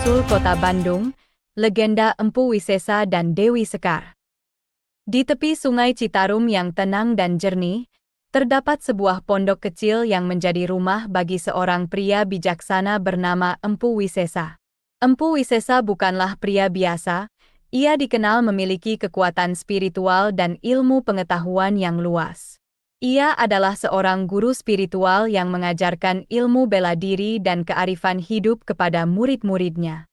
asal-usul kota Bandung, legenda Empu Wisesa dan Dewi Sekar. Di tepi Sungai Citarum yang tenang dan jernih, terdapat sebuah pondok kecil yang menjadi rumah bagi seorang pria bijaksana bernama Empu Wisesa. Empu Wisesa bukanlah pria biasa, ia dikenal memiliki kekuatan spiritual dan ilmu pengetahuan yang luas. Ia adalah seorang guru spiritual yang mengajarkan ilmu bela diri dan kearifan hidup kepada murid-muridnya.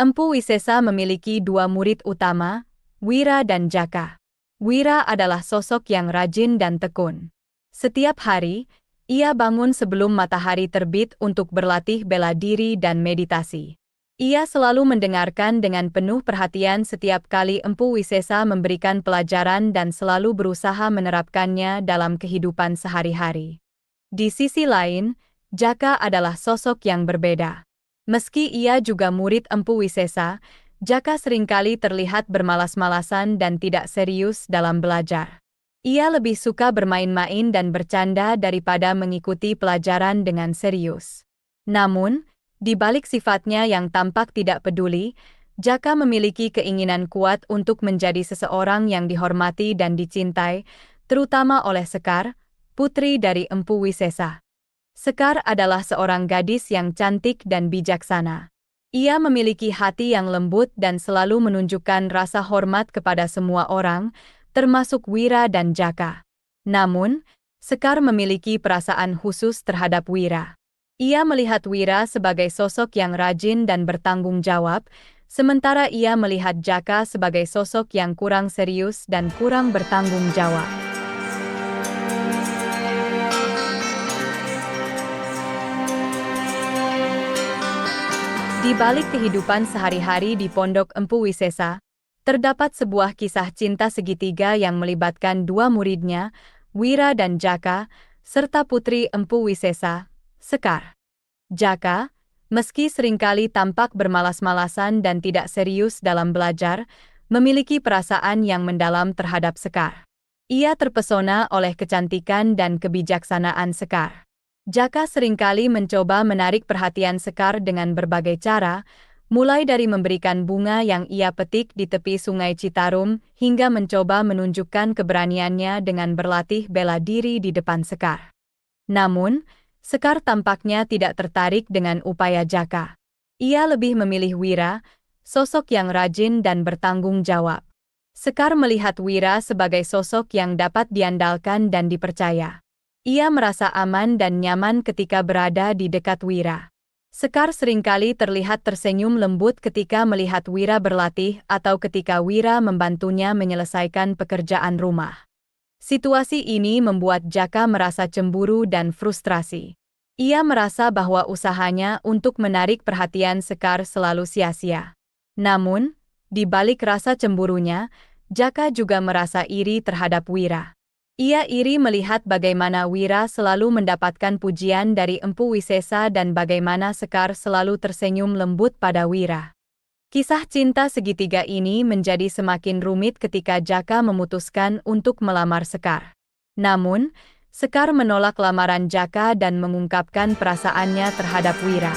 Empu Wisesa memiliki dua murid utama, Wira dan Jaka. Wira adalah sosok yang rajin dan tekun. Setiap hari, ia bangun sebelum matahari terbit untuk berlatih bela diri dan meditasi. Ia selalu mendengarkan dengan penuh perhatian setiap kali Empu Wisesa memberikan pelajaran dan selalu berusaha menerapkannya dalam kehidupan sehari-hari. Di sisi lain, Jaka adalah sosok yang berbeda. Meski ia juga murid Empu Wisesa, Jaka seringkali terlihat bermalas-malasan dan tidak serius dalam belajar. Ia lebih suka bermain-main dan bercanda daripada mengikuti pelajaran dengan serius. Namun, di balik sifatnya yang tampak tidak peduli, Jaka memiliki keinginan kuat untuk menjadi seseorang yang dihormati dan dicintai, terutama oleh Sekar, putri dari Empu Wisesa. Sekar adalah seorang gadis yang cantik dan bijaksana. Ia memiliki hati yang lembut dan selalu menunjukkan rasa hormat kepada semua orang, termasuk Wira dan Jaka. Namun, Sekar memiliki perasaan khusus terhadap Wira. Ia melihat Wira sebagai sosok yang rajin dan bertanggung jawab, sementara ia melihat Jaka sebagai sosok yang kurang serius dan kurang bertanggung jawab. Di balik kehidupan sehari-hari di Pondok Empu Wisesa, terdapat sebuah kisah cinta segitiga yang melibatkan dua muridnya, Wira dan Jaka, serta putri Empu Wisesa, Sekar. Jaka, meski seringkali tampak bermalas-malasan dan tidak serius dalam belajar, memiliki perasaan yang mendalam terhadap Sekar. Ia terpesona oleh kecantikan dan kebijaksanaan Sekar. Jaka seringkali mencoba menarik perhatian Sekar dengan berbagai cara, mulai dari memberikan bunga yang ia petik di tepi Sungai Citarum hingga mencoba menunjukkan keberaniannya dengan berlatih bela diri di depan Sekar. Namun, Sekar tampaknya tidak tertarik dengan upaya Jaka. Ia lebih memilih Wira, sosok yang rajin dan bertanggung jawab. Sekar melihat Wira sebagai sosok yang dapat diandalkan dan dipercaya. Ia merasa aman dan nyaman ketika berada di dekat Wira. Sekar seringkali terlihat tersenyum lembut ketika melihat Wira berlatih atau ketika Wira membantunya menyelesaikan pekerjaan rumah. Situasi ini membuat Jaka merasa cemburu dan frustrasi. Ia merasa bahwa usahanya untuk menarik perhatian Sekar selalu sia-sia. Namun, di balik rasa cemburunya, Jaka juga merasa iri terhadap Wira. Ia iri melihat bagaimana Wira selalu mendapatkan pujian dari Empu Wisesa dan bagaimana Sekar selalu tersenyum lembut pada Wira. Kisah cinta segitiga ini menjadi semakin rumit ketika Jaka memutuskan untuk melamar Sekar. Namun, Sekar menolak lamaran Jaka dan mengungkapkan perasaannya terhadap Wira.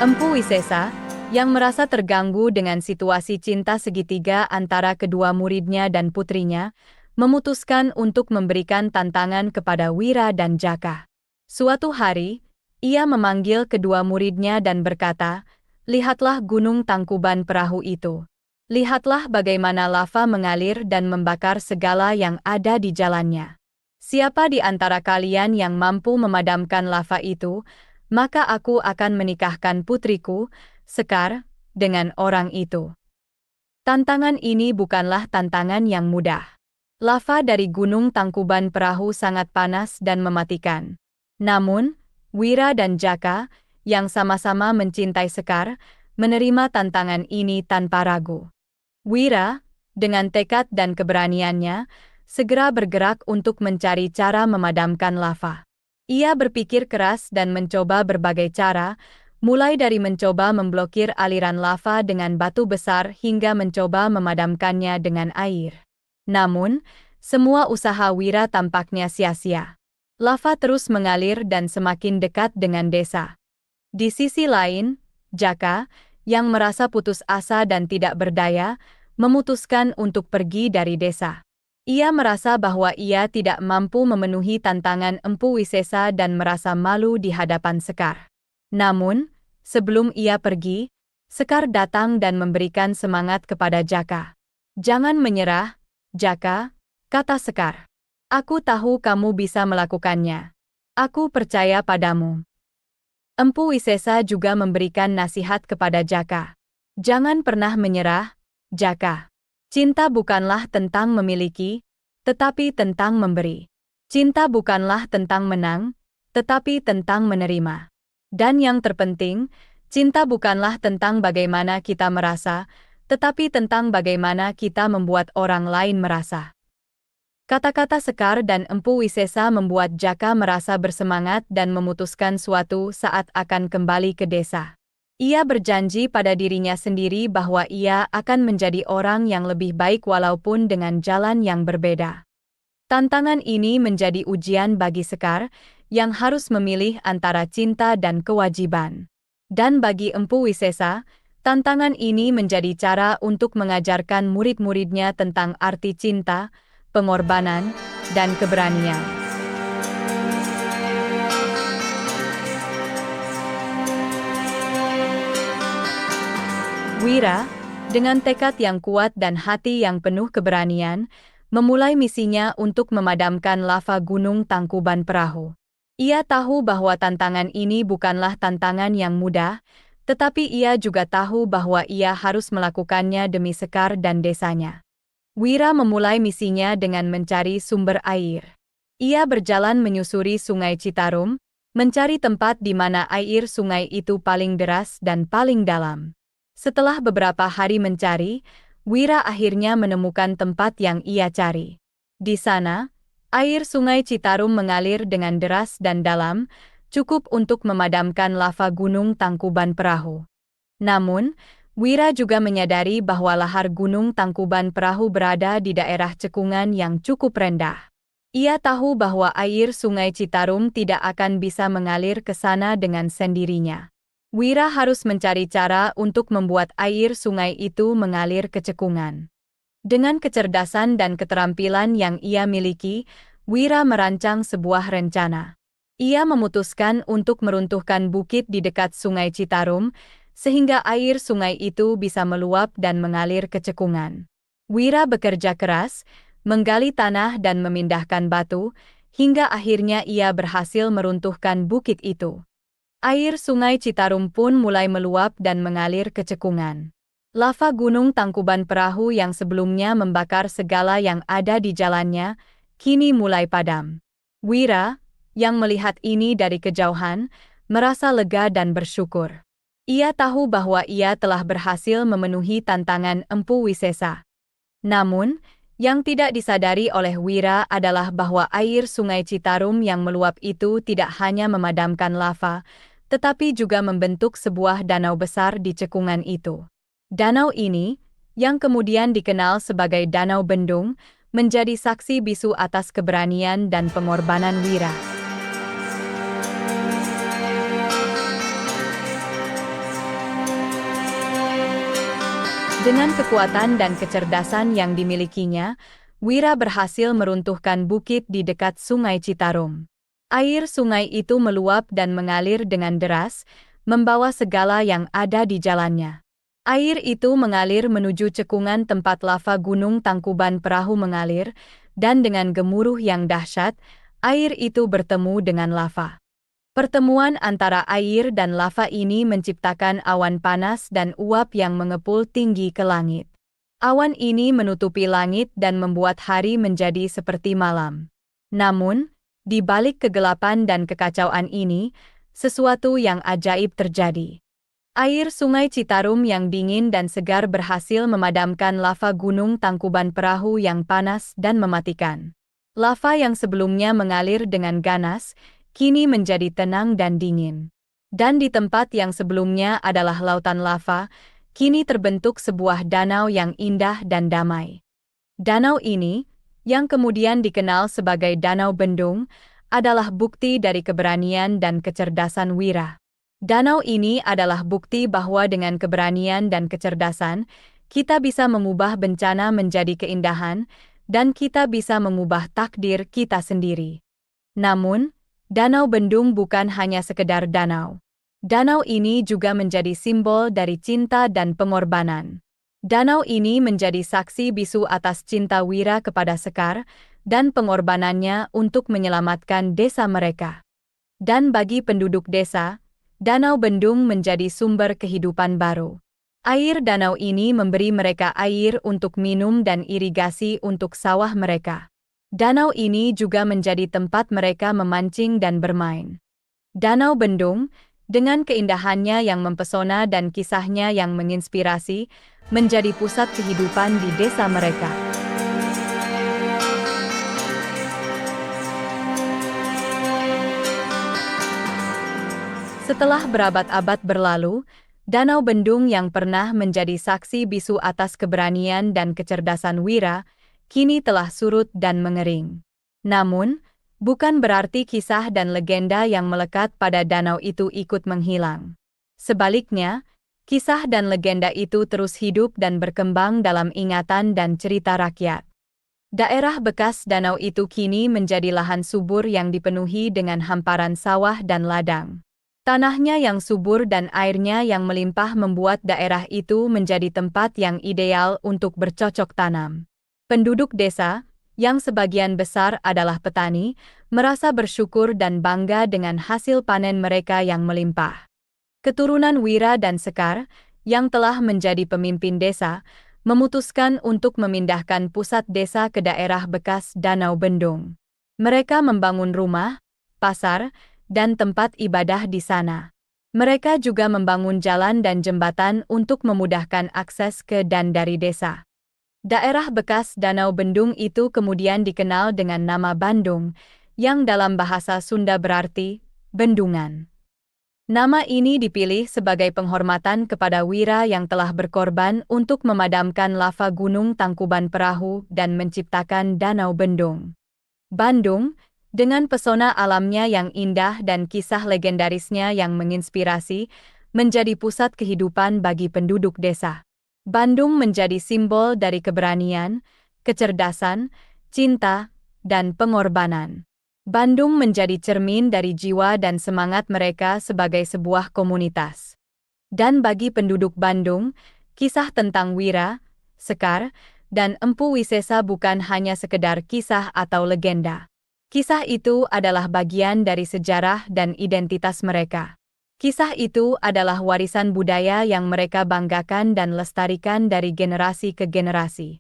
Empu Wisesa, yang merasa terganggu dengan situasi cinta segitiga antara kedua muridnya dan putrinya, memutuskan untuk memberikan tantangan kepada Wira dan Jaka. Suatu hari, ia memanggil kedua muridnya dan berkata, "Lihatlah gunung Tangkuban Perahu itu. Lihatlah bagaimana lava mengalir dan membakar segala yang ada di jalannya. Siapa di antara kalian yang mampu memadamkan lava itu, maka aku akan menikahkan putriku, Sekar, dengan orang itu." Tantangan ini bukanlah tantangan yang mudah. Lava dari gunung Tangkuban Perahu sangat panas dan mematikan. Namun, Wira dan Jaka, yang sama-sama mencintai Sekar, menerima tantangan ini tanpa ragu. Wira, dengan tekad dan keberaniannya, segera bergerak untuk mencari cara memadamkan lava. Ia berpikir keras dan mencoba berbagai cara, mulai dari mencoba memblokir aliran lava dengan batu besar hingga mencoba memadamkannya dengan air. Namun, Semua usaha Wira tampaknya sia-sia. Lava terus mengalir dan semakin dekat dengan desa. Di sisi lain, Jaka, yang merasa putus asa dan tidak berdaya, memutuskan untuk pergi dari desa. Ia merasa bahwa ia tidak mampu memenuhi tantangan Empu Wisesa dan merasa malu di hadapan Sekar. Namun, sebelum ia pergi, Sekar datang dan memberikan semangat kepada Jaka. "Jangan menyerah, Jaka," kata Sekar. "Aku tahu kamu bisa melakukannya. Aku percaya padamu." Empu Wisesa juga memberikan nasihat kepada Jaka. "Jangan pernah menyerah, Jaka. Cinta bukanlah tentang memiliki, tetapi tentang memberi. Cinta bukanlah tentang menang, tetapi tentang menerima. Dan yang terpenting, cinta bukanlah tentang bagaimana kita merasa, tetapi tentang bagaimana kita membuat orang lain merasa." Kata-kata Sekar dan Empu Wisesa membuat Jaka merasa bersemangat dan memutuskan suatu saat akan kembali ke desa. Ia berjanji pada dirinya sendiri bahwa ia akan menjadi orang yang lebih baik walaupun dengan jalan yang berbeda. Tantangan ini menjadi ujian bagi Sekar, yang harus memilih antara cinta dan kewajiban. Dan bagi Empu Wisesa, tantangan ini menjadi cara untuk mengajarkan murid-muridnya tentang arti cinta, pengorbanan, dan keberanian. Wira, dengan tekad yang kuat dan hati yang penuh keberanian, memulai misinya untuk memadamkan lava Gunung Tangkuban Perahu. Ia tahu bahwa tantangan ini bukanlah tantangan yang mudah, tetapi ia juga tahu bahwa ia harus melakukannya demi Sekar dan desanya. Wira memulai misinya dengan mencari sumber air. Ia berjalan menyusuri Sungai Citarum, mencari tempat di mana air sungai itu paling deras dan paling dalam. Setelah beberapa hari mencari, Wira akhirnya menemukan tempat yang ia cari. Di sana, air Sungai Citarum mengalir dengan deras dan dalam, cukup untuk memadamkan lava Gunung Tangkuban Perahu. Namun, Wira juga menyadari bahwa lahar Gunung Tangkuban Perahu berada di daerah cekungan yang cukup rendah. Ia tahu bahwa air Sungai Citarum tidak akan bisa mengalir ke sana dengan sendirinya. Wira harus mencari cara untuk membuat air sungai itu mengalir ke cekungan. Dengan kecerdasan dan keterampilan yang ia miliki, Wira merancang sebuah rencana. Ia memutuskan untuk meruntuhkan bukit di dekat Sungai Citarum, sehingga air sungai itu bisa meluap dan mengalir ke cekungan. Wira bekerja keras, menggali tanah dan memindahkan batu, hingga akhirnya ia berhasil meruntuhkan bukit itu. Air Sungai Citarum pun mulai meluap dan mengalir ke cekungan. Lava Gunung Tangkuban Perahu yang sebelumnya membakar segala yang ada di jalannya, kini mulai padam. Wira, yang melihat ini dari kejauhan, merasa lega dan bersyukur. Ia tahu bahwa ia telah berhasil memenuhi tantangan Empu Wisesa. Namun, yang tidak disadari oleh Wira adalah bahwa air Sungai Citarum yang meluap itu tidak hanya memadamkan lava, tetapi juga membentuk sebuah danau besar di cekungan itu. Danau ini, yang kemudian dikenal sebagai Danau Bendung, menjadi saksi bisu atas keberanian dan pengorbanan Wira. Dengan kekuatan dan kecerdasan yang dimilikinya, Wira berhasil meruntuhkan bukit di dekat Sungai Citarum. Air sungai itu meluap dan mengalir dengan deras, membawa segala yang ada di jalannya. Air itu mengalir menuju cekungan tempat lava Gunung Tangkuban Perahu mengalir, dan dengan gemuruh yang dahsyat, air itu bertemu dengan lava. Pertemuan antara air dan lava ini menciptakan awan panas dan uap yang mengepul tinggi ke langit. Awan ini menutupi langit dan membuat hari menjadi seperti malam. Namun, di balik kegelapan dan kekacauan ini, sesuatu yang ajaib terjadi. Air Sungai Citarum yang dingin dan segar berhasil memadamkan lava Gunung Tangkuban Perahu yang panas dan mematikan. Lava yang sebelumnya mengalir dengan ganas, kini menjadi tenang dan dingin. Dan di tempat yang sebelumnya adalah lautan lava, kini terbentuk sebuah danau yang indah dan damai. Danau ini, yang kemudian dikenal sebagai Danau Bendung, adalah bukti dari keberanian dan kecerdasan Wira. Danau ini adalah bukti bahwa dengan keberanian dan kecerdasan, kita bisa mengubah bencana menjadi keindahan, dan kita bisa mengubah takdir kita sendiri. Namun, Danau Bendung bukan hanya sekedar danau. Danau ini juga menjadi simbol dari cinta dan pengorbanan. Danau ini menjadi saksi bisu atas cinta Wira kepada Sekar dan pengorbanannya untuk menyelamatkan desa mereka. Dan bagi penduduk desa, Danau Bendung menjadi sumber kehidupan baru. Air danau ini memberi mereka air untuk minum dan irigasi untuk sawah mereka. Danau ini juga menjadi tempat mereka memancing dan bermain. Danau Bendung, dengan keindahannya yang mempesona dan kisahnya yang menginspirasi, menjadi pusat kehidupan di desa mereka. Setelah berabad-abad berlalu, Danau Bendung yang pernah menjadi saksi bisu atas keberanian dan kecerdasan Wira, kini telah surut dan mengering. Namun, bukan berarti kisah dan legenda yang melekat pada danau itu ikut menghilang. Sebaliknya, kisah dan legenda itu terus hidup dan berkembang dalam ingatan dan cerita rakyat. Daerah bekas danau itu kini menjadi lahan subur yang dipenuhi dengan hamparan sawah dan ladang. Tanahnya yang subur dan airnya yang melimpah membuat daerah itu menjadi tempat yang ideal untuk bercocok tanam. Penduduk desa, yang sebagian besar adalah petani, merasa bersyukur dan bangga dengan hasil panen mereka yang melimpah. Keturunan Wira dan Sekar, yang telah menjadi pemimpin desa, memutuskan untuk memindahkan pusat desa ke daerah bekas Danau Bendung. Mereka membangun rumah, pasar, dan tempat ibadah di sana. Mereka juga membangun jalan dan jembatan untuk memudahkan akses ke dan dari desa. Daerah bekas Danau Bendung itu kemudian dikenal dengan nama Bandung, yang dalam bahasa Sunda berarti bendungan. Nama ini dipilih sebagai penghormatan kepada Wira yang telah berkorban untuk memadamkan lava Gunung Tangkuban Perahu dan menciptakan Danau Bendung. Bandung, dengan pesona alamnya yang indah dan kisah legendarisnya yang menginspirasi, menjadi pusat kehidupan bagi penduduk desa. Bandung menjadi simbol dari keberanian, kecerdasan, cinta, dan pengorbanan. Bandung menjadi cermin dari jiwa dan semangat mereka sebagai sebuah komunitas. Dan bagi penduduk Bandung, kisah tentang Wira, Sekar, dan Empu Wisesa bukan hanya sekedar kisah atau legenda. Kisah itu adalah bagian dari sejarah dan identitas mereka. Kisah itu adalah warisan budaya yang mereka banggakan dan lestarikan dari generasi ke generasi.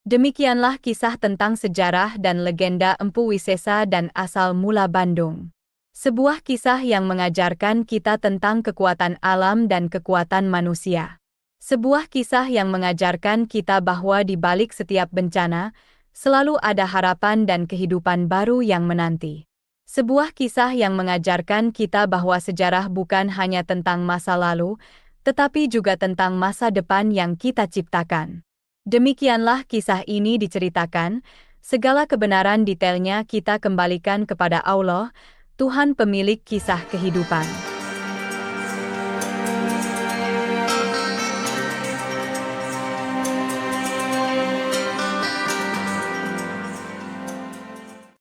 Demikianlah kisah tentang sejarah dan legenda Empu Wisesa dan asal mula Bandung. Sebuah kisah yang mengajarkan kita tentang kekuatan alam dan kekuatan manusia. Sebuah kisah yang mengajarkan kita bahwa di balik setiap bencana, selalu ada harapan dan kehidupan baru yang menanti. Sebuah kisah yang mengajarkan kita bahwa sejarah bukan hanya tentang masa lalu, tetapi juga tentang masa depan yang kita ciptakan. Demikianlah kisah ini diceritakan, segala kebenaran detailnya kita kembalikan kepada Allah, Tuhan pemilik kisah kehidupan.